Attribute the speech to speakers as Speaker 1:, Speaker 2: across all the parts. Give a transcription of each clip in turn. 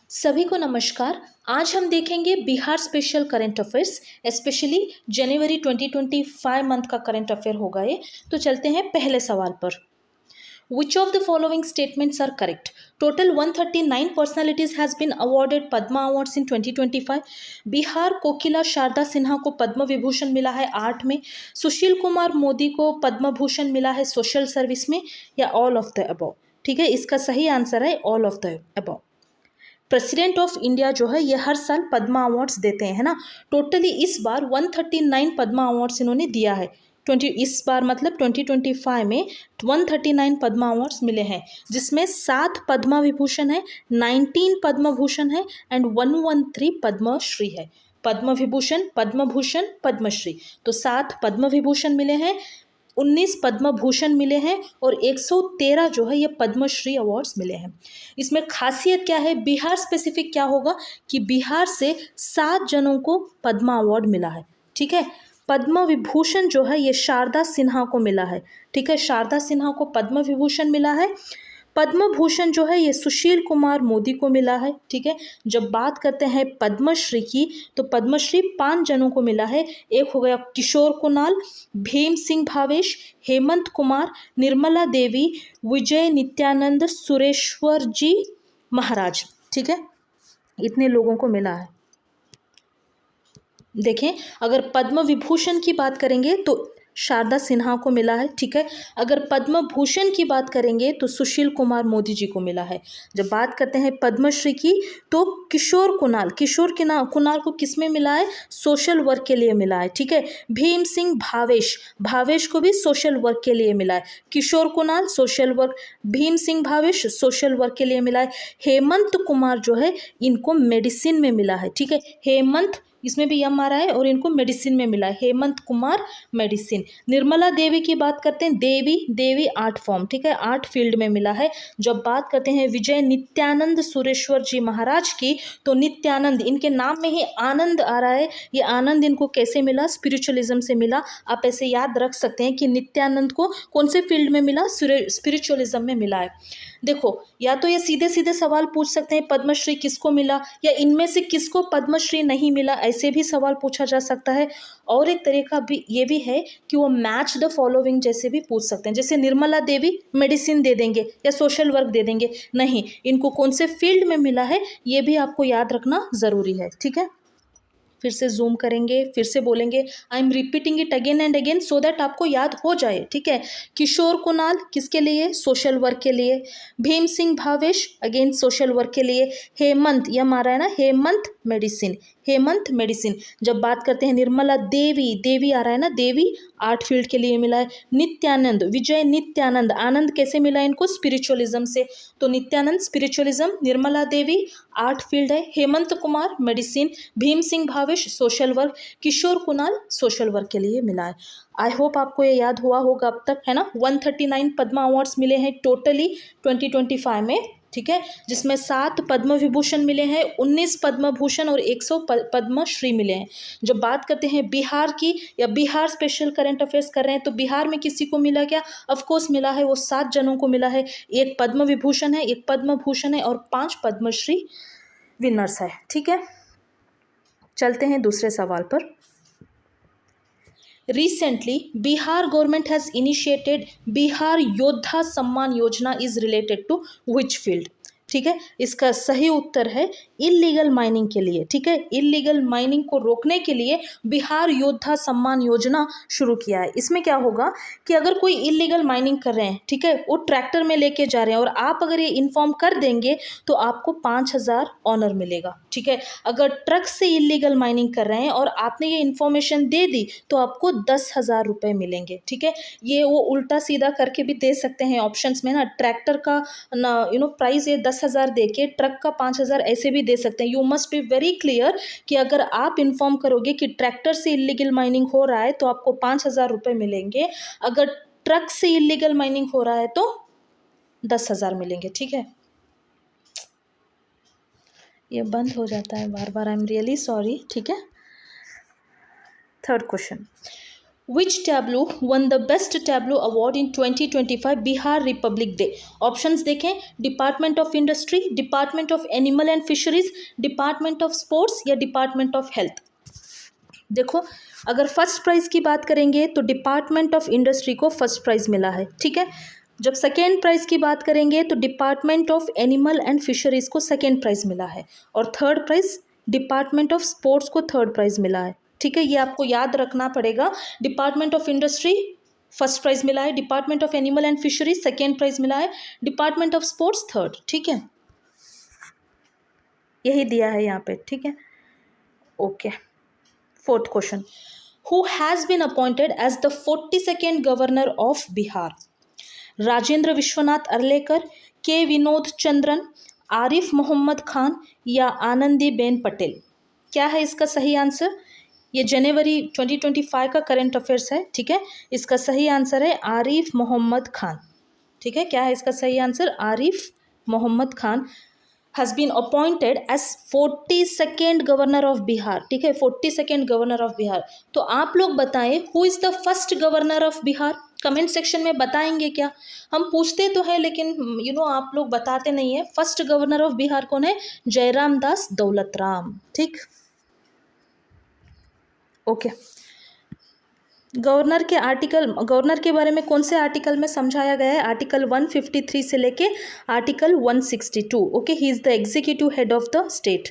Speaker 1: सभी को नमस्कार। आज हम देखेंगे Bihar special current affairs, specially January 2025 month का करंट अफेयर होगा ये। तो चलते हैं पहले सवाल पर। Which of the following statements are correct? Total 139 personalities has been awarded Padma Awards in 2025. Bihar कोकिला शारदा सिन्हा को पद्म विभूषण मिला है आर्ट में, सुशील कुमार मोदी को पद्म भूषण मिला है सोशल सर्विस में, या ऑल ऑफ द अबव। ठीक है, इसका सही आंसर है all of the above. President of India जो है ये हर साल पद्मा अवार्ड्स देते हैं, है ना। टोटली इस बार 139 पद्मा अवार्ड्स इन्होंने दिया है। इस बार मतलब 2025 में 139 पद्मा अवार्ड्स मिले हैं, जिसमें 7 पद्मा विभूषण है, 19 पद्म भूषण है एंड 113 पद्मश्री है। पद्म विभूषण, पद्म भूषण, पद्मश्री, तो 7 पद्म विभूषण मिले हैं, 19 पद्म भूषण मिले हैं और 113 जो है ये पद्मश्री अवार्ड्स मिले हैं। इसमें खासियत क्या है, बिहार स्पेसिफिक क्या होगा कि बिहार से 7 जनों को पद्मा अवार्ड मिला है। ठीक है, पद्म विभूषण जो है ये शारदा सिन्हा को मिला है। ठीक है, शारदा सिन्हा को पद्म विभूषण मिला है। पद्म भूषण जो है ये सुशील कुमार मोदी को मिला है। ठीक है, जब बात करते हैं पद्मश्री की तो पद्मश्री 5 जनों को मिला है। एक हो गया किशोर कुणाल, भीम सिंह भावेश, हेमंत कुमार, निर्मला देवी, विजय नित्यानंद, सुरेश्वर जी महाराज। ठीक है, इतने लोगों को मिला है। देखें, अगर पद्म विभूषण की बात करेंगे तो शारदा सिन्हा को मिला है। ठीक है, अगर पद्म भूषण की बात करेंगे तो सुशील कुमार मोदी जी को मिला है। जब बात करते हैं पद्मश्री की तो किशोर कुणाल को किस में मिला है, सोशल वर्क के लिए मिला है। ठीक है, भीम सिंह भावेश को भी सोशल वर्क के लिए मिला है। Kishore Kunal social work, Bhim Singh Bhavesh social work के लिए मिला है। हेमंत कुमार जो है इनको मेडिसिन में मिला है। ठीक है, हेमंत इसमें भी यम आ रहा है और इनको मेडिसिन में मिला है, हेमंत कुमार मेडिसिन। निर्मला देवी की बात करते हैं, देवी आर्ट फॉर्म। ठीक है, आर्ट फील्ड में मिला है। जब बात करते हैं विजय नित्यानंद सुरेश्वर जी महाराज की तो नित्यानंद, इनके नाम में ही आनंद आ रहा है। ये आनंद इनको कैसे मिला, स्पिरिचुअलिज्म से मिला। आप ऐसे याद रख सकते हैं कि नित्यानंद को कौन से फील्ड में मिला, स्पिरिचुअलिज्म में मिला है। देखो, या तो ये सीधे सीधे सवाल पूछ सकते हैं पद्मश्री किसको मिला, या इनमें से किसको पद्मश्री नहीं मिला, ऐसे भी सवाल पूछा जा सकता है। और एक तरीका भी ये भी है कि वो मैच द फॉलोइंग जैसे भी पूछ सकते हैं। जैसे निर्मला देवी मेडिसिन दे देंगे या सोशल वर्क दे देंगे, नहीं, इनको कौन से फील्ड में मिला है ये भी आपको याद रखना ज़रूरी है। ठीक है, फिर से जूम करेंगे, फिर से बोलेंगे, I am repeating it again and again so that आपको याद हो जाए। ठीक है, किशोर कुणाल किसके लिए, सोशल वर्क के लिए। Bhim Singh Bhavesh again social work के लिए। हेमंत, यह मारा है ना, हेमंत मेडिसिन। जब बात करते हैं निर्मला देवी आ रहा है ना, देवी आर्ट फील्ड के लिए मिला है। नित्यानंद, विजय नित्यानंद, आनंद कैसे मिला इनको, स्पिरिचुअलिज्म से, तो Nityanand spiritualism, Nirmala Devi art field है, Hemant Kumar medicine, Bhim Singh Bhavesh social work, Kishore Kunal social work के लिए मिला है। आई होप आपको ये याद हुआ होगा अब तक, है ना। 139 पद्मा अवार्ड्स मिले हैं टोटली 2025 में। ठीक है, जिसमें 7 पद्म विभूषण मिले हैं, 19 पद्म भूषण और 100 पद्मश्री मिले हैं। जब बात करते हैं बिहार की, या बिहार स्पेशल करंट अफेयर्स कर रहे हैं, तो बिहार में किसी को मिला क्या, ऑफ कोर्स मिला है, वो 7 जनों को मिला है। 1 पद्म विभूषण है, 1 पद्म भूषण है और 5 पद्मश्री विनर्स है। ठीक है, चलते हैं दूसरे सवाल पर। Recently, Bihar government has initiated Bihar Yodha Samman Yojana is related to which field? ठीक है, इसका सही उत्तर है इलीगल माइनिंग के लिए। ठीक है, इलीगल माइनिंग को रोकने के लिए बिहार योद्धा सम्मान योजना शुरू किया है। इसमें क्या होगा कि अगर कोई इलीगल माइनिंग कर रहे हैं, ठीक है, वो ट्रैक्टर में लेके जा रहे हैं और आप अगर ये इन्फॉर्म कर देंगे तो आपको 5,000 ऑनर मिलेगा। ठीक है, अगर ट्रक से इलीगल माइनिंग कर रहे हैं और आपने ये इन्फॉर्मेशन दे दी तो आपको 10,000 रुपये मिलेंगे। ठीक है, ये वो उल्टा सीधा करके भी दे सकते हैं ऑप्शंस में ना, ट्रैक्टर का ना प्राइस ये 10,000 दे के ट्रक का 5,000 ऐसे भी दे सकते हैं। You must be very clear कि अगर आप इन्फॉर्म करोगे कि ट्रैक्टर से इलीगल माइनिंग हो रहा है तो आपको 5,000 रुपये मिलेंगे, अगर ट्रक से इलीगल माइनिंग हो रहा है तो 10,000 मिलेंगे। ठीक है, ये बंद हो जाता है बार बार, आई एम रियली सॉरी। ठीक है, third question, Which tableau won the best tableau award in 2025 Bihar Republic day? Options देखें, department of industry, department of animal and fisheries, department of sports या डिपार्टमेंट ऑफ हेल्थ। देखो, अगर first prize की बात करेंगे तो डिपार्टमेंट ऑफ इंडस्ट्री को first prize मिला है, ठीक है। जब सेकेंड प्राइज की बात करेंगे तो department of animal and fisheries को सेकेंड प्राइज मिला है, और third prize department of sports को थर्ड प्राइज मिला है, ठीक है। ये आपको याद रखना पड़ेगा। Department of industry first prize मिला है, department of animal and fisheries second prize मिला है, डिपार्टमेंट ऑफ स्पोर्ट्स थर्ड, ठीक है। यही दिया है यहाँ पे, ठीक है। Okay, fourth question, who has been appointed as the 42nd governor of Bihar? Rajendra Vishwanath Arlekar, K Vinod Chandran, Arif Mohammad Khan या आनंदीबेन पटेल? क्या है इसका सही आंसर? ये जनवरी 2025 का करंट अफेयर्स है, ठीक है। इसका सही आंसर है आरिफ मोहम्मद खान, ठीक है। क्या है इसका सही answer? Arif Mohammad Khan has been appointed as 42nd governor of Bihar, ठीक है, 42nd गवर्नर ऑफ बिहार। तो आप लोग बताएं, who is the first governor of Bihar? Comment section में बताएंगे क्या? हम पूछते तो है लेकिन आप लोग बताते नहीं है। फर्स्ट गवर्नर ऑफ बिहार कौन है? जयराम दास दौलत राम, ठीक। ओके, गवर्नर के बारे में कौन से आर्टिकल में समझाया गया है? आर्टिकल 153 से लेके article 162। Okay, he is the executive head of the state,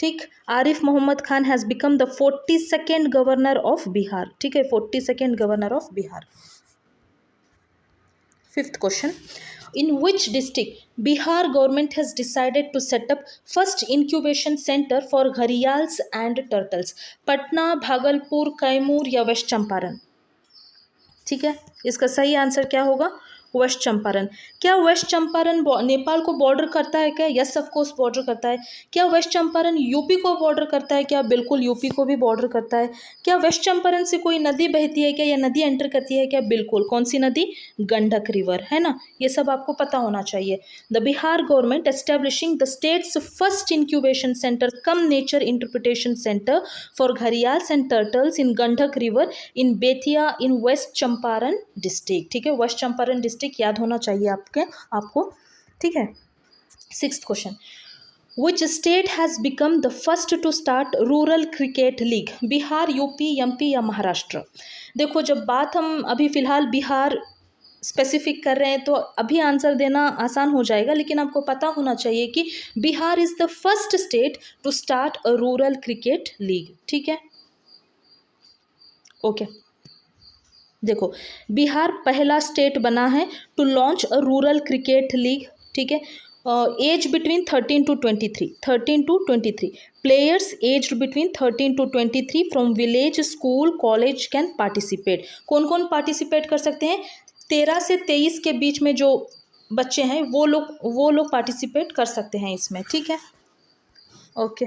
Speaker 1: ठीक। Arif Mohammad Khan has become the 42nd governor of Bihar, ठीक है, 42nd governor of Bihar. Fifth question, in which district Bihar government has decided to set up first incubation center for gharials and turtles? Patna, Bhagalpur, Kaimur या waste Champaran? ठीक है, इसका सही answer क्या होगा? वेस्ट चंपारण। क्या वेस्ट चंपारण नेपाल को बॉर्डर करता है क्या? यस ऑफ कोर्स बॉर्डर करता है। क्या वेस्ट चंपारण यूपी को बॉर्डर करता है क्या? बिल्कुल यूपी को भी बॉर्डर करता है। क्या वेस्ट चंपारण से कोई नदी बहती है क्या, या नदी एंटर करती है क्या? बिल्कुल। कौन सी नदी? गंडक रिवर, है ना। ये सब आपको पता होना चाहिए। The Bihar government establishing the state's first incubation centre cum nature interpretation centre for gharials and turtles in Gandak river in Bettiah in west Champaran district, ठीक है। वेस्ट चंपारण डिस्ट्रिक्ट याद होना चाहिए आपको, ठीक है। Sixth question, Which state has become the first to start rural cricket league? Bihar, UP, MP या महाराष्ट्र? देखो, जब बात हम अभी फ़िलहाल बिहार स्पेसिफिक कर रहे हैं तो अभी आंसर देना आसान हो जाएगा, लेकिन आपको पता होना चाहिए कि Bihar is the first state to start a rural cricket league, ठीक है। ओके, देखो, बिहार पहला स्टेट बना है to launch a rural cricket league, ठीक है। Age between 13 to 23 players aged between 13 to 23 from village, school, college can participate. कौन कौन पार्टिसिपेट कर सकते हैं? 13 से 23 के बीच में जो बच्चे हैं वो लोग पार्टिसिपेट कर सकते हैं इसमें, ठीक है। ओके,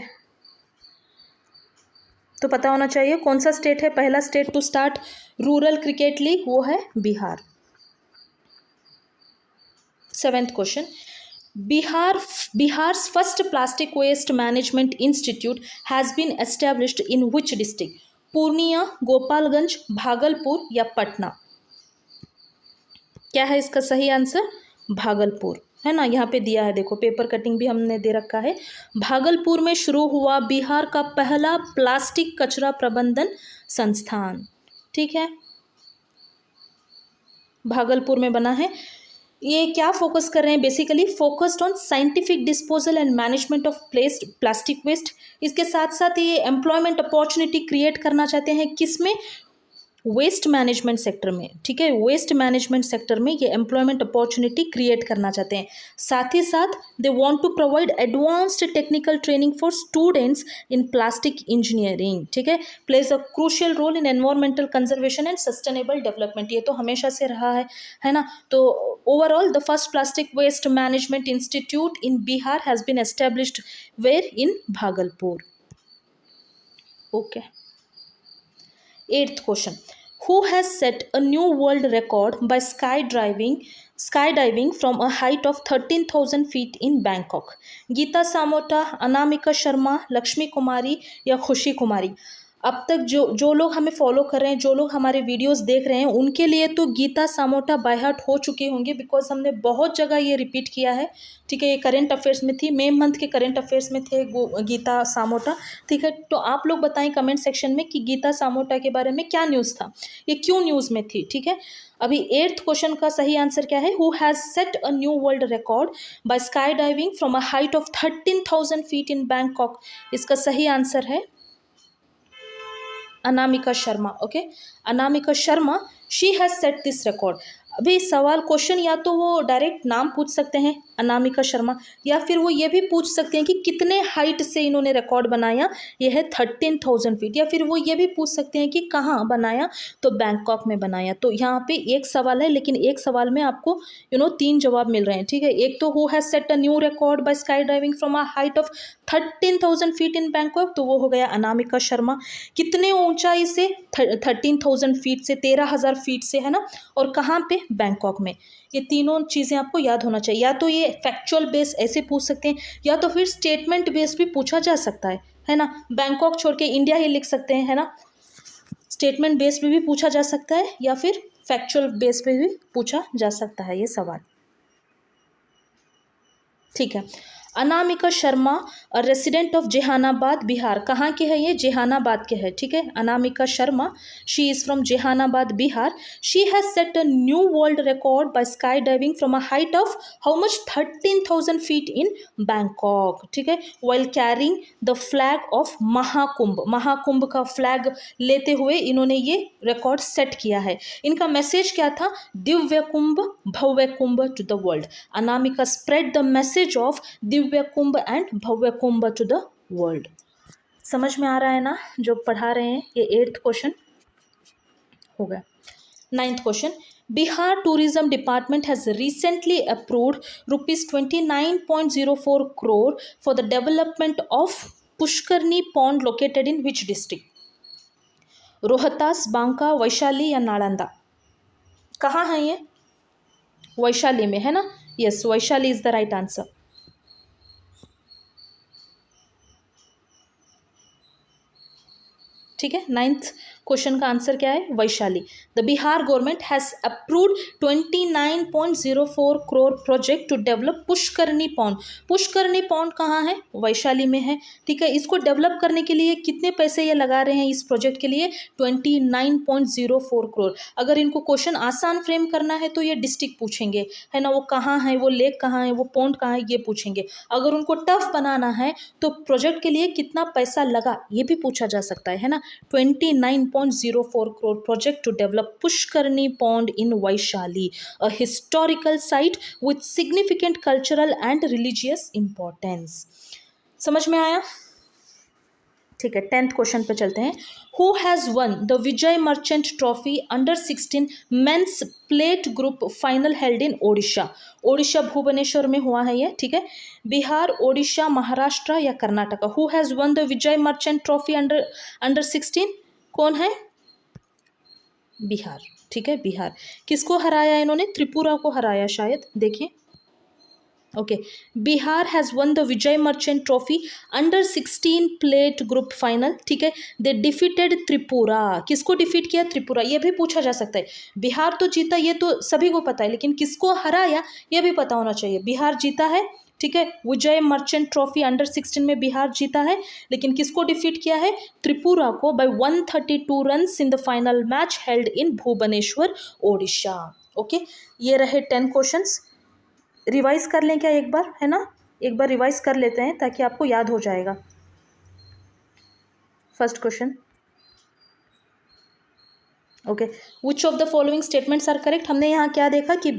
Speaker 1: तो पता होना चाहिए कौन सा स्टेट है पहला state to start rural cricket league, वो है Bihar. Seventh question, Bihar first plastic waste management institute has been established in which district? Purnia, Gopalganj, Bhagalpur या पटना? क्या है इसका सही आंसर? भागलपुर, है ना। यहाँ पे दिया है, देखो, पेपर कटिंग भी हमने दे रखा है। भागलपुर में शुरू हुआ बिहार का पहला प्लास्टिक कचरा प्रबंधन संस्थान, ठीक है, भागलपुर में बना है। ये क्या फोकस कर रहे हैं? Basically focused on scientific disposal and management of plastic waste. इसके साथ साथ ये एम्प्लॉयमेंट अपॉर्चुनिटी क्रिएट करना चाहते हैं, किसमें? वेस्ट मैनेजमेंट सेक्टर में, ठीक है। वेस्ट मैनेजमेंट सेक्टर में ये एम्प्लॉयमेंट अपॉर्चुनिटी क्रिएट करना चाहते हैं। साथ ही साथ they want to provide advanced technical training for students in plastic engineering, ठीक है। Plays a crucial role in environmental conservation and sustainable development. ये तो हमेशा से रहा है ना। तो overall the first plastic waste management institute in Bihar has been established where? In Bhagalpur. Okay, eighth question, who has set a new world record by skydiving from a height of 13,000 feet in Bangkok? Geeta Samota, Anamika Sharma, Lakshmi Kumari या खुशी कुमारी? अब तक जो लोग हमें follow कर रहे हैं, जो लोग हमारे वीडियोस देख रहे हैं, उनके लिए तो गीता सामोटा बाय हार्ट हो चुके होंगे, बिकॉज हमने बहुत जगह ये रिपीट किया है। ठीक है, ये करंट अफेयर्स में थी, मई मंथ के करंट अफेयर्स में थे गीता सामोटा। ठीक है, तो आप लोग बताएं कमेंट सेक्शन में कि गीता सामोटा के बारे में क्या न्यूज़ था, ये क्यों न्यूज़ में थी। ठीक है, अभी 8th क्वेश्चन का सही आंसर क्या है? Who has set a new world record by skydiving from a height of 13,000 feet in Bangkok? इसका सही आंसर है Anamika Sharma. Okay, Anamika Sharma, she has set this record. अभी सवाल क्वेश्चन या तो वो डायरेक्ट नाम पूछ सकते हैं अनामिका शर्मा, या फिर वो ये भी पूछ सकते हैं कि कितने हाइट से इन्होंने रिकॉर्ड बनाया, ये है 13,000 फीट, या फिर वो ये भी पूछ सकते हैं कि कहाँ बनाया, तो बैंकॉक में बनाया। तो यहाँ पे एक सवाल है, लेकिन एक सवाल में आपको 3 जवाब मिल रहे हैं। ठीक है, एक तो who has set a new record by skydiving from a height of 13,000 feet in Bangkok, तो वो हो गया अनामिका शर्मा। कितने ऊंचाई से? 13,000 फीट से, 13,000 फीट से, है ना, और कहाँ पे? बैंकॉक में। ये तीनों चीज़ें आपको याद होना चाहिए। या तो ये फैक्चुअल बेस ऐसे पूछ सकते हैं, या तो फिर स्टेटमेंट बेस भी पूछा जा सकता है ना। बैंकॉक छोड़ के इंडिया ही लिख सकते हैं, है ना। स्टेटमेंट बेस पे भी पूछा जा सकता है, या फिर फैक्चुअल बेस पे भी पूछा जा सकता है ये सवाल। ठीक है, अनामिका शर्मा रेसिडेंट ऑफ जेहानाबाद बिहार, कहाँ के है ये? जेहानाबाद के है। ठीक है, Anamika Sharma, she is from Jehanabad Bihar. She has set a new world record by skydiving from a height of how much? 13,000 feet in Bangkok. ठीक है, while carrying the flag of Mahakumbh, Mahakumbh का फ्लैग लेते हुए इन्होंने ये रिकॉर्ड सेट किया है। इनका मैसेज क्या था? Divya Kumbh Bhavya Kumbh to the world. Anamika spread the message of Divya Kumbh and Bhavya Kumbh to the world. समझ में आ रहा है ना जो पढ़ा रहे हैं? ये 8th क्वेश्चन हो गया। 9th question, Bihar tourism department has recently approved ₹29.04 crore for the development of Pushkarni pond located in which district? Rohtas, Banka, Vaishali या नालंदा? कहाँ है ये? वैशाली में, है ना। Yes, Vaishali is the right answer. ठीक है, 9th क्वेश्चन का आंसर क्या है? Vaishali. The Bihar government has approved 29.04 crore project to develop Pushkarni pond. Pushkarni pond कहाँ है? वैशाली में है। ठीक है, इसको डेवलप करने के लिए कितने पैसे ये लगा रहे हैं इस प्रोजेक्ट के लिए? 29.04 crore। अगर इनको क्वेश्चन आसान फ्रेम करना है तो ये डिस्ट्रिक्ट पूछेंगे, है ना, वो कहाँ है, वो लेक कहाँ है, वो पॉन्ड कहाँ है, ये पूछेंगे। अगर उनको टफ बनाना है तो प्रोजेक्ट के लिए कितना पैसा लगा ये भी पूछा जा सकता है ना। 29.04 crore project to develop Pushkarni Pond in Vaishali, a historical site with significant cultural and religious importance. समझ में आया? ठीक है, 10th क्वेश्चन पे चलते हैं। Who has won the Vijay Merchant trophy under 16 men's plate group final held in Odisha? Odisha Bhubaneswar में हुआ है ये। ठीक है, बिहार, ओडिशा, महाराष्ट्र या Karnataka? Who has won the Vijay Merchant trophy under 16? कौन है? बिहार। ठीक है, बिहार। किसको हराया इन्होंने? त्रिपुरा को हराया शायद, देखिए। Okay, Bihar has won the Vijay Merchant trophy under 16 plate group final. ठीक है, दे डिफीटेड त्रिपुरा। किसको डिफीट किया? त्रिपुरा। ये भी पूछा जा सकता है। बिहार तो जीता, ये तो सभी को पता है, लेकिन किसको हराया ये भी पता होना चाहिए। बिहार जीता है, ठीक है, विजय मर्चेंट ट्रॉफी अंडर 16 में बिहार जीता है, लेकिन किसको डिफीट किया है? त्रिपुरा को by 132 runs in the final match held in Bhubaneswar, Odisha. Okay, ये रहे 10 क्वेश्चंस। रिवाइज कर लें क्या एक बार, है ना, एक बार रिवाइज कर लेते हैं ताकि आपको याद हो जाएगा। First question, okay, which of the following statements are correct? हमने यहाँ क्या देखा कि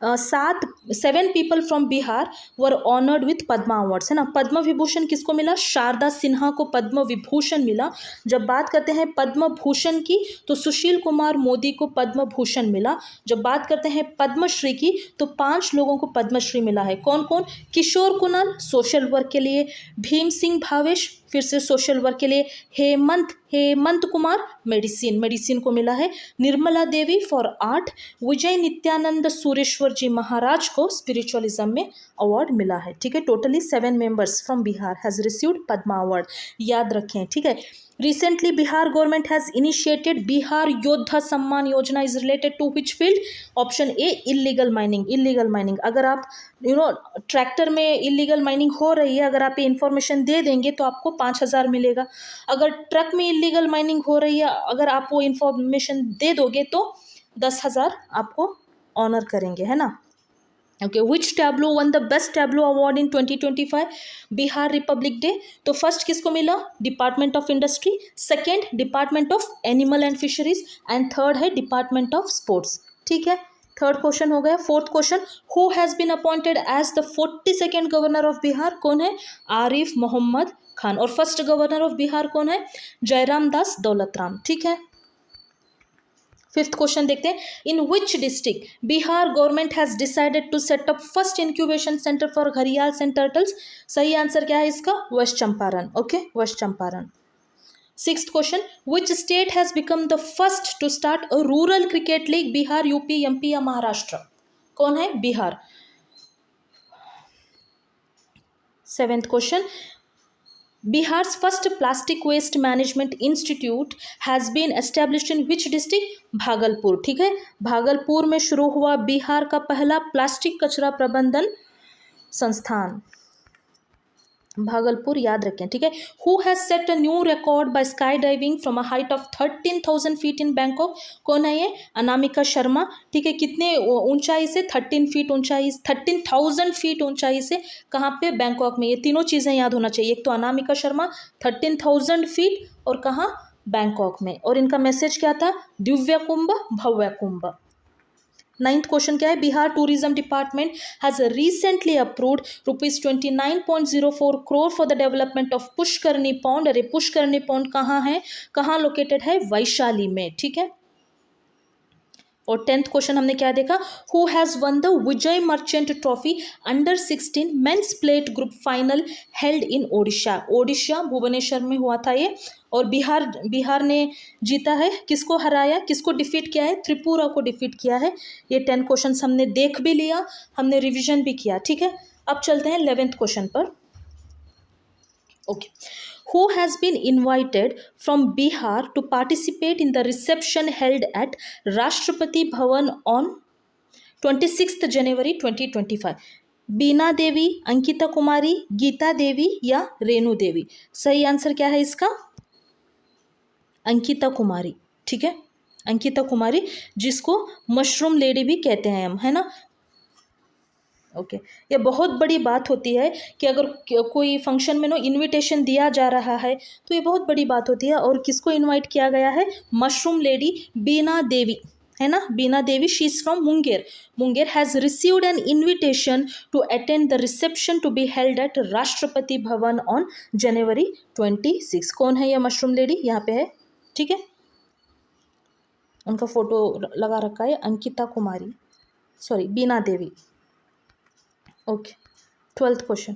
Speaker 1: 7 people from Bihar were honoured with Padma awards, है ना। पद्म विभूषण किसको मिला? शारदा सिन्हा को पद्म विभूषण मिला। जब बात करते हैं पद्म भूषण की तो सुशील कुमार मोदी को पद्म भूषण मिला। जब बात करते हैं पद्मश्री की तो 5 लोगों को पद्मश्री मिला है। कौन कौन? किशोर कुणाल सोशल वर्क के लिए, भीम सिंह भावेश फिर से सोशल वर्क के लिए, हेमंत कुमार मेडिसिन को मिला है, निर्मला देवी फॉर आर्ट, विजय नित्यानंद सुरेश्वर जी महाराज को स्पिरिचुअलिज्म में अवार्ड मिला है, ठीक है। Totally 7 members from Bihar has received Padma award, याद रखें, ठीक है। Recently Bihar government has initiated Bihar Yoddha Samman Yojana is related to which field? Option A illegal mining. Illegal mining, अगर आप ट्रैक्टर में इलीगल माइनिंग हो रही है, अगर आप ये इन्फॉर्मेशन दे देंगे तो आपको 5,000 मिलेगा। अगर ट्रक में इलीगल माइनिंग हो रही है, अगर आप वो इन्फॉर्मेशन दे दोगे तो 10,000 आपको ऑनर करेंगे, है ना। Okay, which tableau won the best tableau award in 2025 Bihar Republic Day? तो फर्स्ट किसको मिला? Department of industry, second department of animal and fisheries, and third है डिपार्टमेंट ऑफ स्पोर्ट्स, ठीक है। थर्ड क्वेश्चन हो गया। Fourth question, who has been appointed as the 42nd governor of Bihar? कौन है? आरिफ मोहम्मद खान। और फर्स्ट गवर्नर ऑफ बिहार कौन है? जयराम दास दौलतराम, ठीक है। फिफ्थ क्वेश्चन देखते हैं, in which district Bihar government has decided to set up first incubation centre for gharials and turtles? सही आंसर क्या है इसका? West Champaran, okay, west Champaran. Sixth question, which state has become the first to start a rural cricket league? Bihar, UP, MP या महाराष्ट्र? कौन है? Bihar. Seventh question, Bihar's first plastic waste management institute has been established in which district? Bhagalpur, ठीक है। भागलपुर में शुरू हुआ बिहार का पहला प्लास्टिक कचरा प्रबंधन संस्थान, भागलपुर, याद रखें, ठीक है। Who has set a new record by skydiving from a height of 13,000 feet in Bangkok? कौन है ये? अनामिका शर्मा, ठीक है। कितने ऊंचाई से? 13 फीट ऊंचाई, 13,000 फीट ऊंचाई से। कहाँ पे? बैंकॉक में। ये तीनों चीज़ें याद होना चाहिए, एक तो अनामिका शर्मा 13,000 फीट, और कहाँ? बैंकॉक में। और इनका मैसेज क्या था? दिव्य कुंभ भव्य कुंभ। नाइन्थ क्वेश्चन क्या है? Bihar tourism department has recently approved ₹29.04 crore for the development of Pushkarni pond. अरे पुष्करनी पॉन्ड कहाँ है? कहाँ लोकेटेड है? वैशाली में, ठीक है। और 10th क्वेश्चन हमने क्या देखा? Who has won the Vijay Merchant trophy अंडर-16 men's plate group final held in Odisha? Odisha Bhubaneswar में हुआ था ये, और बिहार ने जीता है। किसको हराया? किसको डिफीट किया है? त्रिपुरा को डिफीट किया है। ये 10 क्वेश्चन हमने देख भी लिया, हमने रिविजन भी किया, ठीक है। अब चलते हैं 11th क्वेश्चन पर। Okay, who has been invited from Bihar to participate in the reception held at Rashtrapati Bhavan on 26th January 2025? Bina Devi, Ankita कुमारी, गीता देवी या रेणु देवी? सही आंसर क्या है इसका? अंकिता कुमारी, ठीक है। अंकिता कुमारी, जिसको मशरूम लेडी भी कहते हैं हम, है ना। ओके, ये बहुत बड़ी बात होती है कि अगर कोई फंक्शन में इनविटेशन दिया जा रहा है तो ये बहुत बड़ी बात होती है। और किसको इनवाइट किया गया है? मशरूम लेडी बीना देवी, है ना। Bina Devi, she is from Munger. Munger has received an invitation to attend the reception to be held at Rashtrapati Bhavan on January 26। कौन है यह मशरूम लेडी? यहाँ पे है, ठीक है। उनका फोटो लगा रखा है, अंकिता कुमारी, sorry Bina Devi. Okay, 12th question.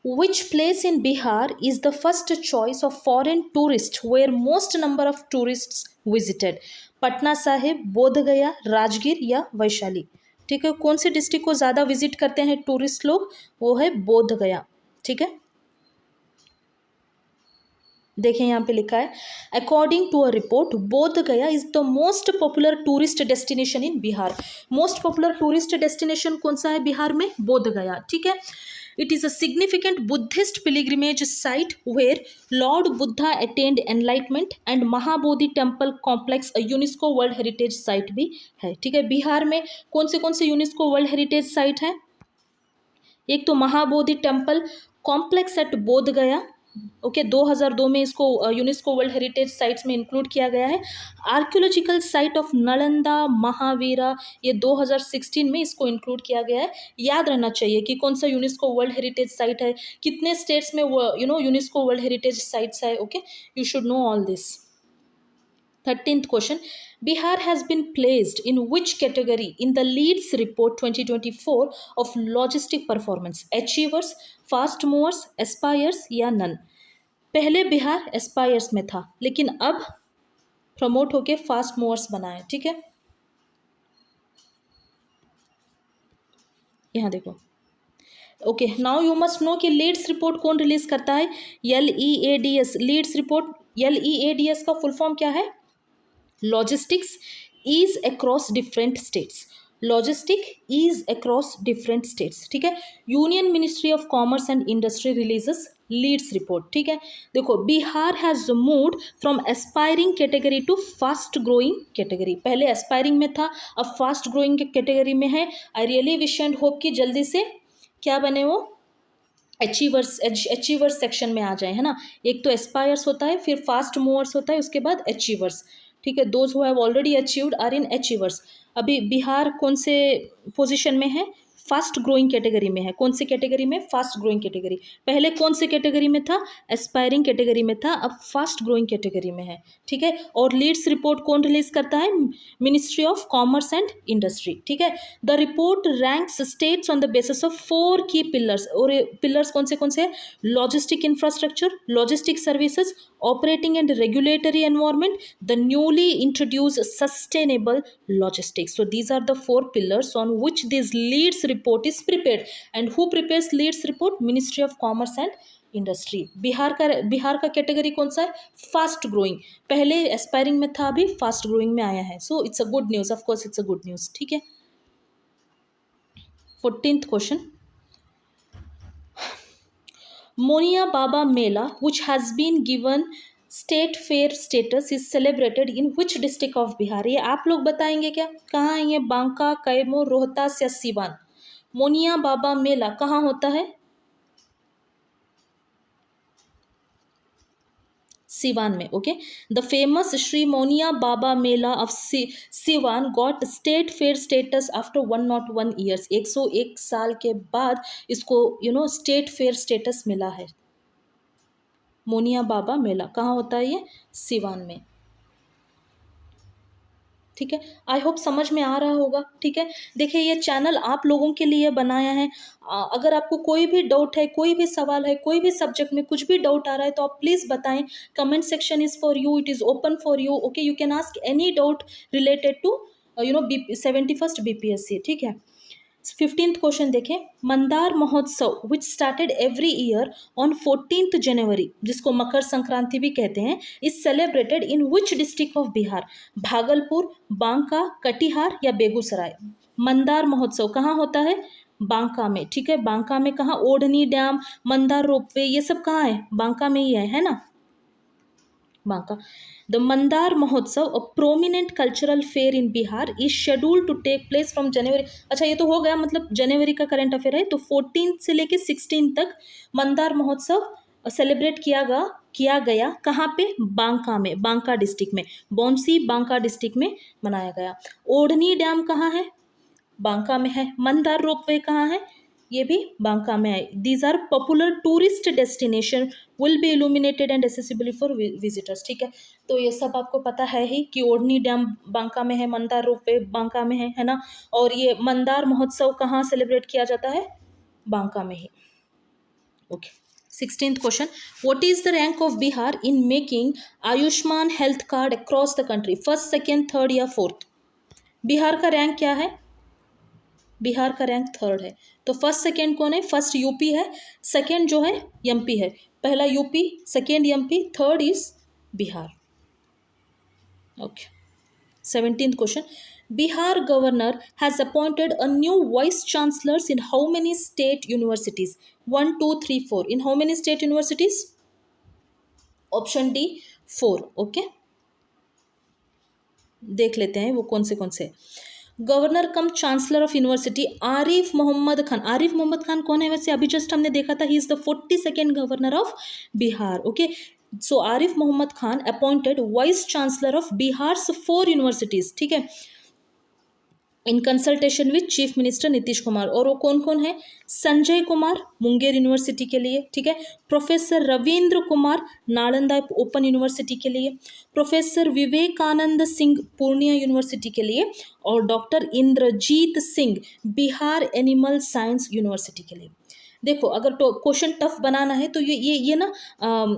Speaker 1: Which place in Bihar is the first choice of foreign tourists where most number of tourists visited? Patna Sahib, बोध गया, राजगीर या वैशाली? ठीक है, कौन से डिस्ट्रिक्ट को ज़्यादा विजिट करते हैं टूरिस्ट लोग? वो है बोध गया, ठीक है। देखें यहाँ पे लिखा है, according to a report Bodh Gaya is the most popular tourist destination in Bihar. Most popular tourist destination कौन सा है बिहार में? बोध गया, ठीक है। It is a significant Buddhist pilgrimage site where Lord Buddha attained enlightenment and Mahabodhi temple complex a UNESCO world heritage site भी है, ठीक है। बिहार में कौन से यूनेस्को वर्ल्ड हेरिटेज साइट है? एक तो महाबोधि टेम्पल कॉम्प्लेक्स एट बोध गया, ओके, 2002 में इसको यूनेस्को वर्ल्ड हेरिटेज साइट्स में इंक्लूड किया गया है। Archaeological site of Nalanda Mahavira, ये 2016 में इसको इंक्लूड किया गया है। याद रहना चाहिए कि कौन सा यूनेस्को वर्ल्ड हेरिटेज साइट है, कितने स्टेट्स में वो यूनेस्को वर्ल्ड हेरिटेज साइट्स है, okay, you should know all this. 13th question, Bihar has been placed in which category in the Leeds report 2024 of logistic performance? Achievers, fast movers, aspirers या none? पहले Bihar aspires में था, लेकिन अब promote होके fast movers बना है, ठीक है। यहाँ देखो। Okay, now you must know कि लीड्स रिपोर्ट कौन रिलीज करता है? LEADS। लीड्स रिपोर्ट, LEADS का फुल फॉर्म क्या है? Logistics is across different states. Logistic is across different states, ठीक है। Union ministry of commerce and industry releases LEADS report, ठीक है। देखो, Bihar has moved from aspiring category to fast growing category. पहले aspiring में था, अब फास्ट ग्रोइंग कैटेगरी में है। आई रियली विश एंड होप कि जल्दी से क्या बने वो, अचीवर्स सेक्शन में आ जाए, है ना। एक तो एस्पायर्स होता है, फिर फास्ट मूवर्स होता है, उसके बाद अचीवर्स, ठीक है। Those who have already achieved are in achievers. अभी बिहार कौन से पोजीशन में है? फास्ट ग्रोइंग कैटेगरी में है। कौन सी कैटेगरी में? Fast growing category. पहले कौन सी कैटेगरी में था? एस्पायरिंग कैटेगरी में था, अब फास्ट ग्रोइंग कैटेगरी में है, ठीक है। और लीड्स रिपोर्ट कौन रिलीज करता है? Ministry of commerce and industry, ठीक है। The report ranks states on the basis of 4 की पिलर्स। और पिलर्स कौन से हैं? Logistic infrastructure, logistic services, operating and regulatory environment, the newly introduced sustainable logistics. So these are the 4 pillars on which this leads report is prepared. And who prepares leads report? Ministry of Commerce and industry. Bihar का category कौन सा है? Fast growing. पहले aspiring में था, अभी fast growing में आया है। So it's a good news, of course it's a good news, ठीक है। 14th question, Moniya Baba Mela which has been given state fair status is celebrated in which district of Bihar? ये आप लोग बताएंगे क्या? कहाँ है ये? बांका, कैमूर, रोहतास या सीवान? मोनिया बाबा मेला कहाँ होता है? सीवान में, okay. The famous Shri Moniya Baba Mela of Siwan got state fair status after 101 years. 101 साल के बाद इसको स्टेट फेयर स्टेटस मिला है। मोनिया बाबा मेला कहाँ होता है? ये सीवान में, ठीक है। आई होप समझ में आ रहा होगा, ठीक है। देखिए, ये चैनल आप लोगों के लिए बनाया है। अगर आपको कोई भी डाउट है, कोई भी सवाल है, कोई भी सब्जेक्ट में कुछ भी डाउट आ रहा है, तो आप प्लीज़ बताएं। Comment section is for you, it is open for you, okay. You can ask any doubt related to 71st BPSC, ठीक है। 15th क्वेश्चन देखें, Mandar Mahotsav which started every year on 14th January, जिसको मकर संक्रांति भी कहते हैं, is celebrated in which district of Bihar? Bhagalpur, Banka, Katihar या बेगूसराय? मंदार महोत्सव कहाँ होता है? बांका में, ठीक है। बांका में कहाँ? ओढ़नी डैम, मंदार रोपवे, ये सब कहाँ है? बांका में ही है ना, Banka. The Mandar Mahotsav, a prominent cultural fair in Bihar, is scheduled to take place from January. अच्छा, ये तो हो गया, मतलब जनवरी का करंट अफेयर है। तो 14 से लेके 16 तक मंदार महोत्सव सेलिब्रेट किया गया कहाँ पे? बांका में, बांका डिस्ट्रिक्ट में, बौंसी बांका डिस्ट्रिक्ट में मनाया गया। ओढ़नी डैम कहाँ है? बांका में है। मंदार रोपवे कहाँ है? ये भी बांका में है। These are popular tourist destination, will be illuminated and accessible for visitors, ठीक है। तो ये सब आपको पता है ही कि ओढ़नी डैम बांका में है, मंदार रोपवे बांका में है ना। और ये मंदार महोत्सव कहाँ सेलिब्रेट किया जाता है? बांका में ही, okay. 16th question, what is the rank of Bihar in making Ayushman health card across the country? First, second, third या फोर्थ? बिहार का रैंक क्या है? बिहार का रैंक 3rd है। तो फर्स्ट सेकेंड कौन है? फर्स्ट यूपी है, सेकेंड जो है एमपी है। पहला UP, second MP, third is Bihar, okay. 17th question, Bihar governor has appointed a new vice chancellors in how many state universities? 1, 2, 3, 4। In how many state universities? Option D 4, okay. देख लेते हैं वो कौन से। Governor cum chancellor of university Arif Mohammad Khan. Arif Mohammad Khan कौन है वैसे? अभी जस्ट हमने देखा था, he is the 42nd governor of Bihar, okay. So Arif Mohammad Khan appointed vice chancellor of Bihar 4 universities, ठीक है, in consultation with chief minister Nitish Kumar. और वो कौन है? संजय कुमार मुंगेर यूनिवर्सिटी के लिए, ठीक है। Professor Ravindra Kumar Nalanda open university के लिए, प्रोफेसर विवेकानंद सिंह पूर्णिया यूनिवर्सिटी के लिए, और doctor Indrajit Singh Bihar animal science university के लिए। देखो अगर तो क्वेश्चन टफ बनाना है तो ये ना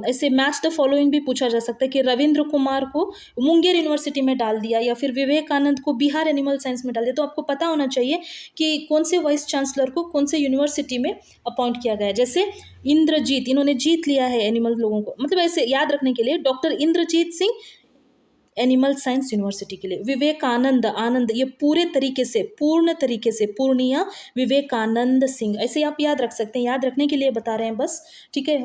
Speaker 1: ऐसे मैच द फॉलोइंग भी पूछा जा सकता है कि रविंद्र कुमार को मुंगेर यूनिवर्सिटी में डाल दिया या फिर विवेकानंद को बिहार एनिमल साइंस में डाल दिया, तो आपको पता होना चाहिए कि कौन से वाइस चांसलर को कौन से यूनिवर्सिटी में अपॉइंट किया गया है। जैसे इंद्रजीत, इन्होंने जीत लिया है एनिमल लोगों को, मतलब ऐसे याद रखने के लिए doctor Indrajit Singh animal science university के लिए, विवेकानंद आनंद ये पूरे तरीके से पूर्ण तरीके से पूर्णिया विवेकानंद सिंह, ऐसे आप याद रख सकते हैं, याद रखने के लिए बता रहे हैं बस, ठीक है।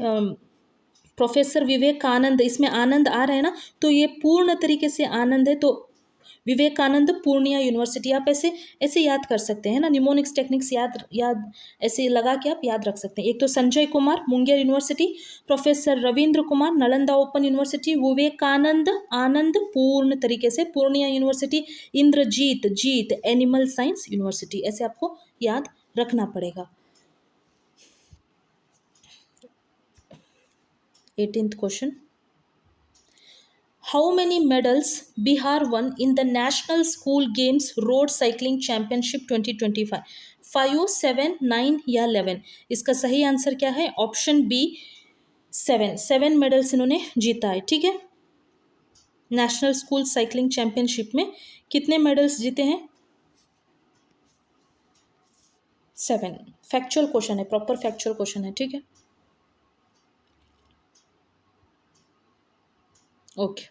Speaker 1: प्रोफेसर विवेकानंद, इसमें आनंद आ रहा है ना, तो ये पूर्ण तरीके से आनंद है, तो विवेकानंद पूर्णिया यूनिवर्सिटी, आप ऐसे ऐसे याद कर सकते हैं ना, निमोनिक्स टेक्निक्स याद याद ऐसे लगा के आप याद रख सकते हैं। एक तो Sanjay Kumar Munger university, professor Ravindra Kumar Nalanda open university, Vivekanand Anand पूर्ण तरीके से Purnia university, Indrajeet Jeet animal science university, ऐसे आपको याद रखना पड़ेगा। 18th question, How many medals Bihar won in the National School Games Road Cycling Championship 2025? 5, 7, 9 या 11? इसका सही आंसर क्या है? Option B 7। 7 मेडल्स इन्होंने जीता है, ठीक है। नेशनल स्कूल साइकिलिंग चैंपियनशिप में कितने मेडल्स जीते हैं? 7। फैक्चुअल क्वेश्चन है, प्रॉपर फैक्चुअल क्वेश्चन है, ठीक है। Okay.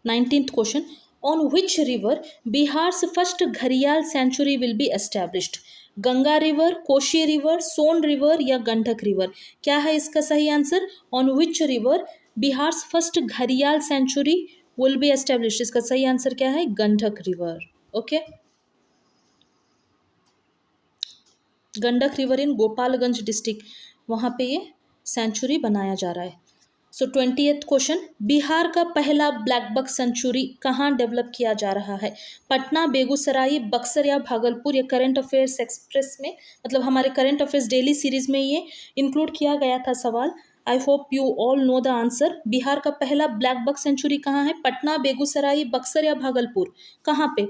Speaker 1: 19th question, on which river Bihar's first घड़ियाल sanctuary will be established? Ganga river, Kosi river, Son river या गंडक रिवर? क्या है इसका सही answer? on which river Bihar's first घड़ियाल सेंचुरी will be established? इसका सही आंसर क्या है? Gandak river. Okay, Gandak river in Gopalganj district, वहाँ पे ये सेंचुरी बनाया जा रहा है। सो 20th क्वेश्चन, बिहार का पहला ब्लैक बक सेंचुरी कहाँ डेवलप किया जा रहा है? पटना, बेगूसराय, बक्सर या भागलपुर? या करंट अफेयर्स एक्सप्रेस में, मतलब हमारे करंट अफेयर्स डेली सीरीज में ये इंक्लूड किया गया था सवाल। I hope you all know the answer. Bihar का पहला ब्लैक बक सेंचुरी कहाँ है? पटना, बेगूसराय, बक्सर या भागलपुर? कहाँ पे?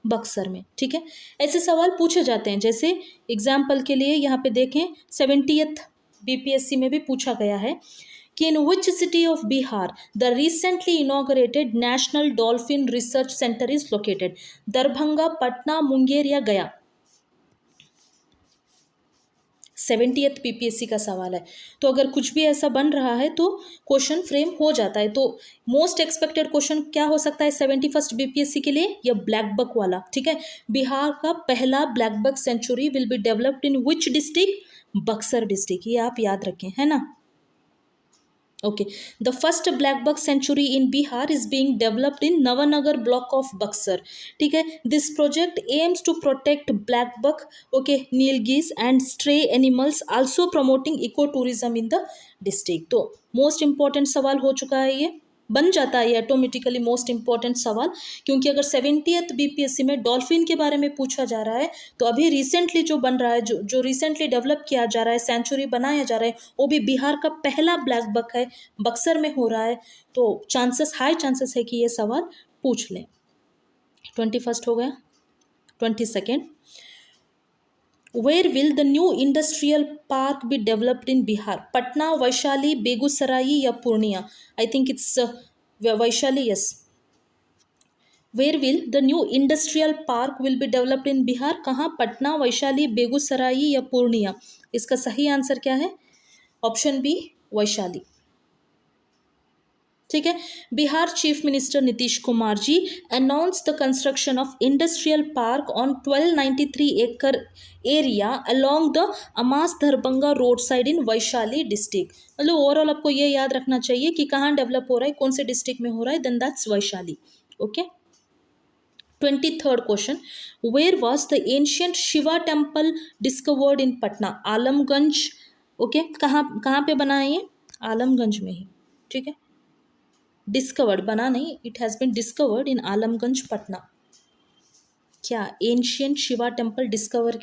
Speaker 1: बक्सर में, ठीक है। ऐसे सवाल पूछे जाते हैं, जैसे एग्जाम्पल के लिए यहाँ पे देखें 70th बीपीएससी में भी पूछा गया है कि in which city of Bihar the recently inaugurated National Dolphin Research Center is located? Darbhanga, Patna, Munger या गया? 70th पीपीएससी का सवाल है, तो अगर कुछ भी ऐसा बन रहा है तो क्वेश्चन फ्रेम हो जाता है। तो मोस्ट एक्सपेक्टेड क्वेश्चन क्या हो सकता है 71st बीपीएससी के लिए? या ब्लैक बक वाला, ठीक है। बिहार का पहला black buck sanctuary will be developed in which district? Buxar district, ये आप याद रखें, है ना। Okay, the first black buck sanctuary in Bihar is being developed in Navanagar block of Buxar. ठीक है, this project aims to protect black buck, okay, nilgis and stray animals, also promoting ecotourism in the district. तो most important सवाल हो चुका है, ये बन जाता है ये ऑटोमेटिकली मोस्ट इंपॉर्टेंट सवाल, क्योंकि अगर 70th बीपीएससी में डॉल्फिन के बारे में पूछा जा रहा है तो अभी रिसेंटली जो बन रहा है, जो रिसेंटली डेवलप किया जा रहा है, सेंचुरी बनाया जा रहा है, वो भी बिहार का पहला ब्लैक बक है, बक्सर में हो रहा है, तो हाई चांसेस है कि ये सवाल पूछ लें। 21st हो गया। 22nd, Where will the new industrial park be developed in Bihar? Patna, Vaishali, Begusarayi या Purnia? I think it's Vaishali, yes. Where will the new industrial park will be developed in Bihar? कहाँ? पटना, वैशाली, बेगूसराय या पूर्णिया? इसका सही answer क्या है? Option B Vaishali, ठीक है। Bihar chief minister Nitish Kumar ji announce the construction of industrial park on 1293 acre area along the Amas Darbhanga road side in Vaishali district. मतलब overall आपको ये याद रखना चाहिए कि कहाँ डेवलप हो रहा है, कौन से डिस्ट्रिक्ट में हो रहा है, then that's Vaishali. Okay. 23rd question, where was the ancient Shiva temple discovered in Patna? Alamganj, okay, कहाँ पे बना है ये? आलमगंज में ही, ठीक है। डिस्कवर्ड, बना नहीं, it has been discovered in Alamganj Patna. क्या एंशियंट शिवा टेम्पल डिस्कवर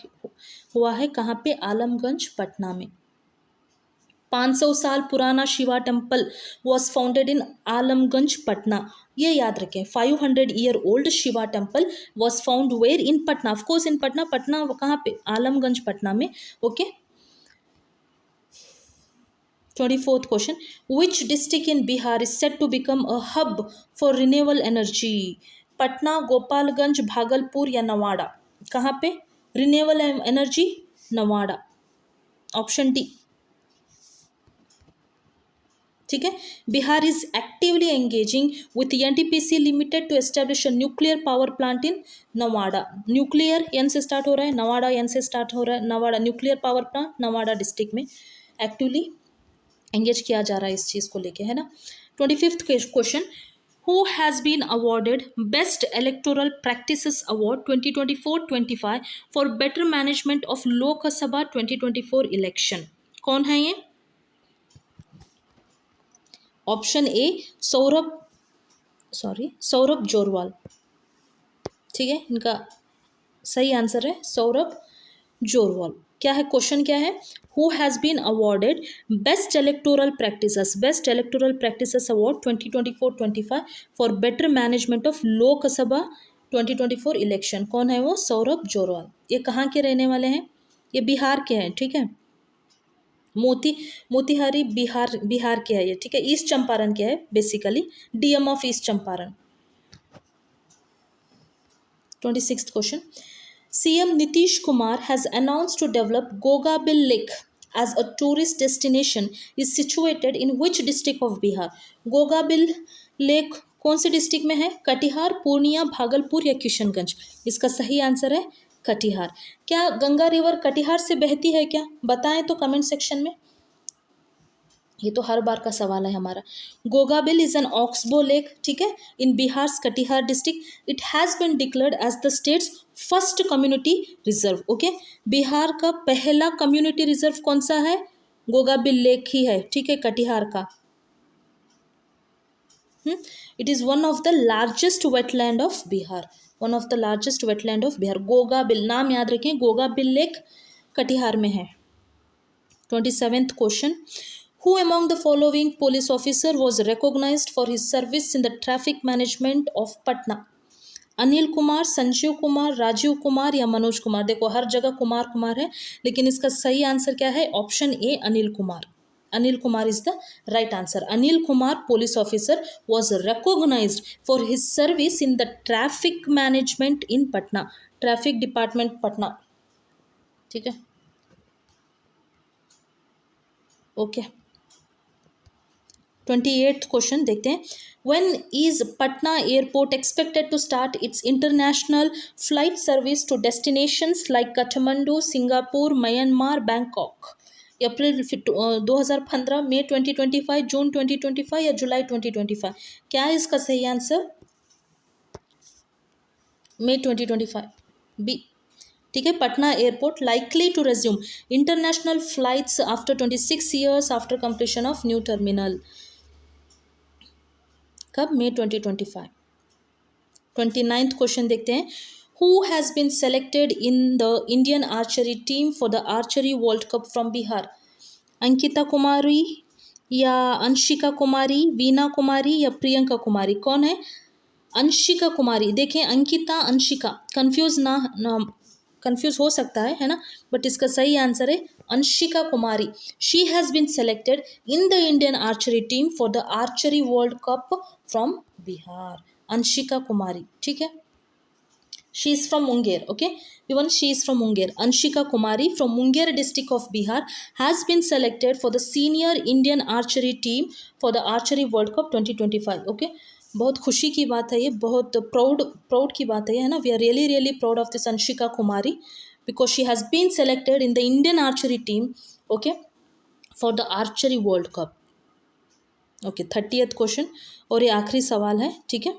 Speaker 1: हुआ है कहाँ पे? आलमगंज पटना में। 500 साल पुराना Shiva temple was founded in Alamganj Patna, ये याद रखें। 500 year old Shiva temple was found where? In Patna, of course in Patna. Patna कहाँ पे? आलमगंज पटना में। Okay. 24th question. Which district in Bihar is said to become a hub for renewable energy? Patna, Gopalganj, Bhagalpur या नवाड़ा? कहाँ पे renewable energy? Nawada, option D. ठीक है। Bihar is actively engaging with NTPC limited to establish a nuclear power plant in Nawada. Nuclear N से start हो रहा है, Nawada N से स्टार्ट हो रहा है। Nawada nuclear power plant Nawada district में एक्टिवली एंगेज किया जा रहा है इस चीज़ को लेके, है ना। 25th question, who has been awarded best electoral practices award 2024-25 for better management of Lok Sabha 2024 election? कौन है ये? Option A Saurabh Jorwal. ठीक है, इनका सही आंसर है सौरभ जोरवाल। क्या है क्वेश्चन, क्या है? Who has been awarded best electoral practices award 2024-25 for better management of Lok Sabha 2024 election? कौन है वो? सौरभ जोरवाल। ये कहाँ के रहने वाले हैं? ये बिहार के हैं। ठीक है, मोतिहारी बिहार के है ये। ठीक है, ईस्ट चंपारण के है basically, DM of east Champaran. 26th question, CM Nitish Kumar has announced to develop Gogabil Lake as a tourist destination is situated in which district of Bihar? Gogabil lake कौन से डिस्ट्रिक्ट में है? कटिहार, पूर्णिया, भागलपुर या किशनगंज? इसका सही आंसर है कटिहार। क्या गंगा रिवर कटिहार से बहती है क्या? बताएं तो कमेंट सेक्शन में। ये तो हर बार का सवाल है हमारा। Gogabil is an oxbow lake, ठीक है, in Bihar Katihar district. It has been declared as the state's first community reserve. Okay, Bihar का पहला कम्युनिटी रिजर्व कौन सा है? गोगाबिल लेक ही है। ठीक है, कटिहार का। It is one of the largest wetland of Bihar, one of the largest wetland of Bihar. Gogabil, नाम याद रखें, गोगाबिल लेक कटिहार में है। 27th question, Who among the following police officer was recognized for his service in the traffic management of Patna? Anil Kumar, Sanjeev Kumar, Rajeev Kumar या मनोज कुमार? देखो हर जगह कुमार कुमार है, लेकिन इसका सही आंसर क्या है? Option A Anil Kumar. Anil Kumar is the right answer. Anil Kumar police officer was recognized for his service in the traffic management in Patna, traffic department Patna. ठीक है, ओके। 28th क्वेश्चन देखते हैं, when is Patna airport expected to start its international flight service to destinations like Kathmandu, Singapore, Myanmar, Bangkok? अप्रैल 2015, मई 2025, जून 2025 या जुलाई 2025? क्या है इसका सही answer? मई 2025, B. ठीक है, Patna airport likely to resume international flights after 26 years after completion of new terminal. कब? मई 2025। 29th question देखते हैं, who has been selected in the Indian archery team for the archery world cup from Bihar? Ankita Kumari या अंशिका कुमारी, वीना कुमारी या प्रियंका कुमारी? कौन है? अंशिका कुमारी। देखें, अंकिता अंशिका कंफ्यूज हो सकता है ना, बट इसका सही आंसर है Anshika Kumari. She has been selected in the Indian archery team for the archery world cup from Bihar. Anshika Kumari, ठीक है, she is from Munger. Okay, even she is from Munger. Anshika Kumari from Munger district of Bihar has been selected for the senior Indian archery team for the archery world cup 2025। Okay, बहुत खुशी की बात है ये, बहुत proud की बात है ना। We are really proud of this Anshika Kumari because she has been selected in the Indian archery team, okay, for the archery world cup. Okay, 30th question और ये आखिरी सवाल है। ठीक है,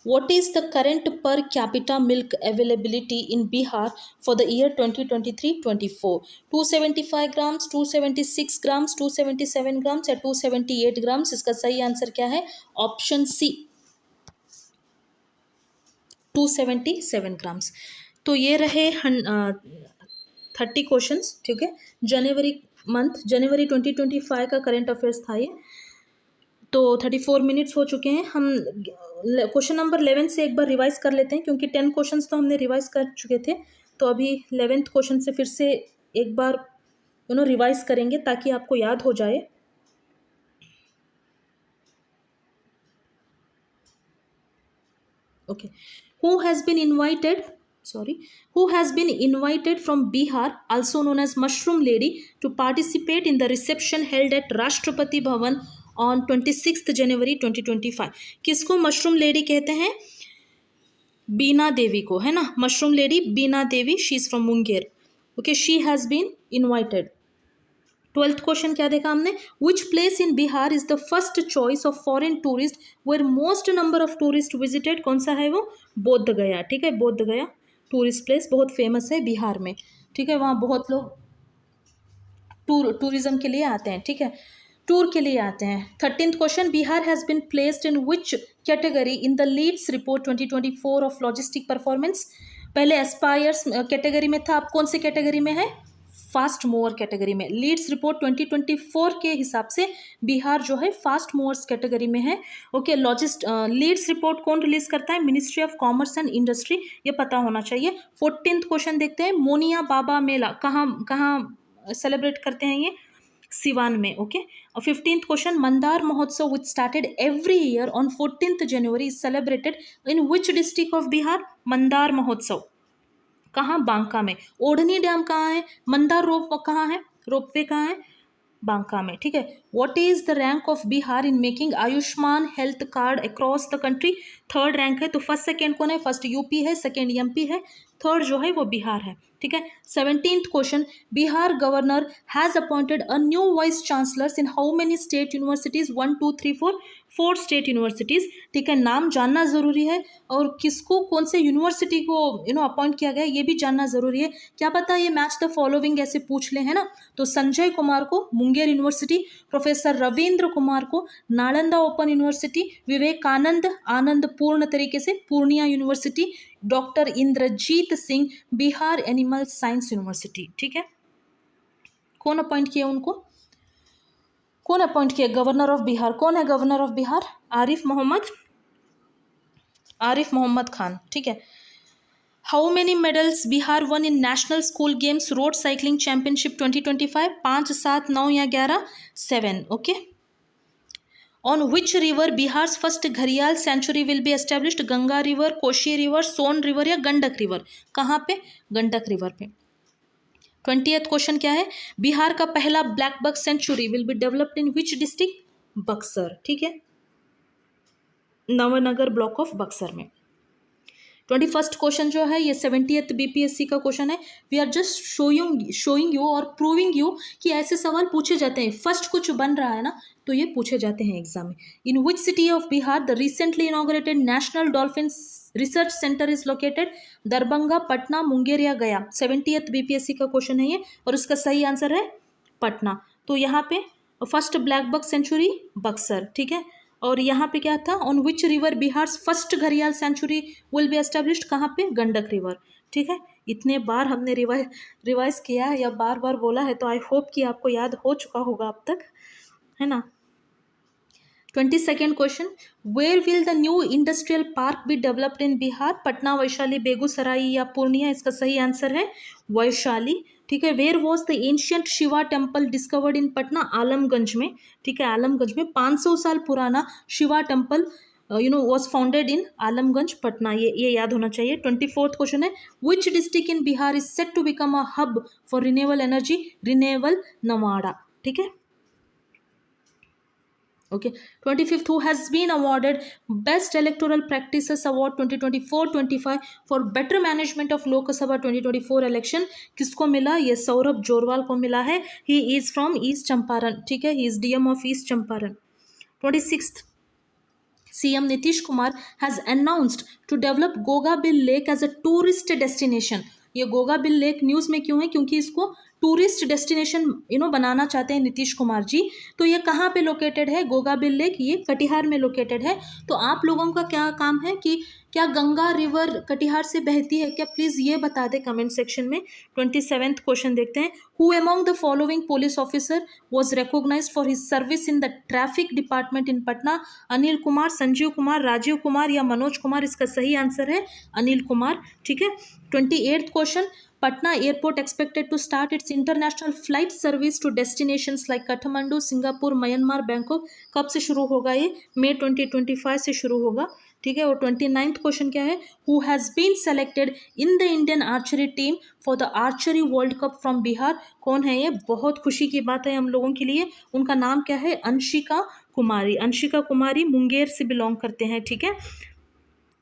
Speaker 1: what is the current per capita milk availability in Bihar for the year 2023-24? 275 grams, 276 grams, 277 grams या 278 grams? इसका सही आंसर क्या है? Option C, 277 grams. तो ये रहे 30 क्वेश्चंस। ठीक है, जनवरी 2025 का करंट अफेयर्स था ये। तो 34 मिनट्स हो चुके हैं। हम क्वेश्चन नंबर 11 से एक बार रिवाइज कर लेते हैं, क्योंकि 10 क्वेश्चंस तो हमने रिवाइज कर चुके थे। तो अभी 11th क्वेश्चन से फिर से एक बार रिवाइज करेंगे ताकि आपको याद हो जाए। Okay. Who has been invited from Bihar, also known as Mushroom Lady, to participate in the reception held at Rashtrapati Bhavan on 26th January 2025? किसको मशरूम लेडी कहते हैं? बीना देवी को, है ना? Mushroom lady Bina Devi, she is from Munger. Okay, she has been invited. 12th question क्या देखा हमने? Which place in Bihar is the first choice of foreign tourist where most number of tourist visited? कौन सा है वो? बोध गया। ठीक है, बोध गया टूरिस्ट प्लेस बहुत फेमस है बिहार में। ठीक है, वहाँ बहुत लोग टूरिज्म के लिए आते हैं। ठीक है, टूर के लिए आते हैं। 13th question, Bihar has been placed in which category in the LEADS report 2024 of logistic performance? पहले एस्पायर्स कैटेगरी में था, अब कौन से कैटेगरी में है? फास्ट मूवर कैटेगरी में। लीड्स रिपोर्ट 2024 के हिसाब से बिहार जो है फास्ट मूवर्स कैटेगरी में है। ओके, लीड्स रिपोर्ट कौन रिलीज करता है? Ministry of commerce and industry, ये पता होना चाहिए। 14th क्वेश्चन देखते हैं, मोनिया बाबा मेला कहाँ सेलिब्रेट करते हैं? ये सिवान में। ओके, और 15th question, Mandar Mahotsav which started every year on 14th January is celebrated in which district of Bihar? Mandar महोत्सव कहाँ? बांका में। ओढ़नी डैम कहाँ है? मंदार रोपवे कहाँ है? बांका में। ठीक है, what is the rank of Bihar in making Ayushman health card across the country? 3rd rank है। तो फर्स्ट सेकेंड कौन है? फर्स्ट यूपी है, सेकेंड एमपी है, 3rd जो है वो बिहार है। ठीक है, 17th question, Bihar governor has appointed a new vice chancellors in how many state universities? 1 2 3 4 state universities. ठीक है, नाम जानना जरूरी है और किसको, कौन से यूनिवर्सिटी को अपॉइंट किया गया ये भी जानना जरूरी है। क्या पता ये मैच द फॉलोइंग ऐसे पूछ ले, है ना? तो संजय कुमार को मुंगेर यूनिवर्सिटी, प्रोफेसर रविंद्र कुमार को नालंदा ओपन यूनिवर्सिटी, विवेकानंद आनंद पूर्ण तरीके से Purnia university, doctor Indrajit Singh Bihar animal science university. ठीक है, कौन अपॉइंट किया उनको? कौन अपॉइंट किया? Governor of Bihar. कौन है गवर्नर ऑफ बिहार? आरिफ मोहम्मद खान। ठीक है, how many medals Bihar won in national school games road cycling championship 2025? 5 7 9 या 11? 7। Okay, on which river Bihar first घड़ियाल sanctuary will be established? Ganga river, Kosi river, Son river या गंडक रिवर? कहाँ पे? गंडक रिवर पे। 20th क्वेश्चन क्या है? बिहार का पहला black buck sanctuary will be developed in which district? Buxar. ठीक है, नवनगर ब्लॉक ऑफ बक्सर में। 21st क्वेश्चन जो है ये 70th बीपीएससी का क्वेश्चन है। We are just showing you और प्रूविंग यू कि ऐसे सवाल पूछे जाते हैं। फर्स्ट कुछ बन रहा है ना तो ये पूछे जाते हैं एग्जाम में। In which city of Bihar the recently inaugurated national dolphin research centre is located? Darbhanga, Patna, Munger या गया? 70th बीपीएससी का क्वेश्चन है ये और इसका सही आंसर है पटना। तो यहाँ पे first black buck sanctuary Buxar. ठीक है, और यहाँ पे क्या था? On which river Bihar first घड़ियाल सेंचुरी विल बी एस्टेब्लिश्ड? कहाँ पे? गंडक रिवर। ठीक है, इतने बार हमने रिवाइज किया है या बार बार बोला है तो आई होप कि आपको याद हो चुका होगा अब तक, है ना? 22nd question, where will the new industrial park be developed in Bihar? Patna, Vaishali, Begusarai या पूर्णिया? इसका सही आंसर है वैशाली। ठीक है, where was the ancient Shiva temple discovered in Patna? Alamganj में। ठीक है, आलमगंज में 500 साल पुराना Shiva temple was founded in Alamganj, Patna. ये याद होना चाहिए। 24th क्वेश्चन है, which district in Bihar is set to become a hub for renewable energy? Renewable Nawada. ठीक है, okay. 25th, who has been awarded best electoral practices award 2024-25 for better management of Lok Sabha 2024 election? किसको मिला? ये सौरभ जोरवाल को मिला है। he is from East Champaran। ठीक है, he is DM of East Champaran। 26th, CM Nitish Kumar has announced to develop Gogabil Lake as a tourist destination। ये Gogabil lake news में क्यों है? क्योंकि इसको टूरिस्ट डेस्टिनेशन बनाना चाहते हैं नीतीश कुमार जी। तो ये कहाँ पे लोकेटेड है गोगाबिल लेक? ये कटिहार में लोकेटेड है। तो आप लोगों का क्या काम है कि क्या गंगा रिवर कटिहार से बहती है क्या? प्लीज़ ये बता दें कमेंट सेक्शन में। 27th क्वेश्चन देखते हैं, who among the following police officer was recognised for his service in the traffic department in Patna? Anil Kumar, Sanjeev Kumar, Rajeev Kumar या मनोज कुमार? इसका सही आंसर है अनिल कुमार। ठीक है, 28th question, Patna airport expected to start its international flight service to destinations like Kathmandu, Singapore, Myanmar, Bangkok. कब से शुरू होगा ये? मई 2025 से शुरू होगा, ठीक है। और 29th क्वेश्चन क्या है? Who has been selected in the Indian archery team for the archery world cup from Bihar? कौन है ये? बहुत खुशी की बात है हम लोगों के लिए। उनका नाम क्या है? अंशिका कुमारी। अंशिका कुमारी मुंगेर से बिलोंग करते हैं, ठीक है।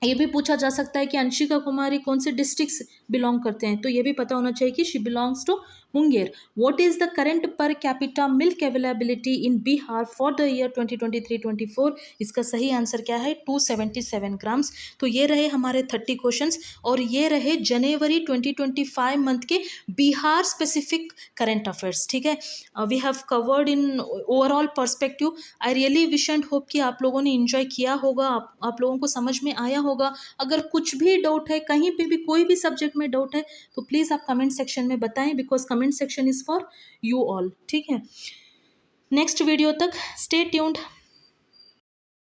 Speaker 1: ये भी पूछा जा सकता है कि अंशिका कुमारी कौन से डिस्ट्रिक्ट से बिलोंग करते हैं, तो ये भी पता होना चाहिए कि she belongs to Munger. What is the current per capita milk availability in Bihar for the year 2023-24? इसका सही आंसर क्या है? 277 ग्राम्स। तो ये रहे हमारे 30 क्वेश्चंस और ये रहे जनवरी 2025 मंथ के बिहार स्पेसिफिक करंट अफेयर्स, ठीक है। We have covered in overall perspective. I really wish and hope कि आप लोगों ने इंजॉय किया होगा, आप लोगों को समझ में आया होगा। अगर कुछ भी डाउट है, कहीं पे भी कोई भी सब्जेक्ट में डाउट है, तो प्लीज़ आप कमेंट सेक्शन में बताएं, because comment section is for you all, ठीक है। नेक्स्ट वीडियो तक स्टे ट्यून्ड।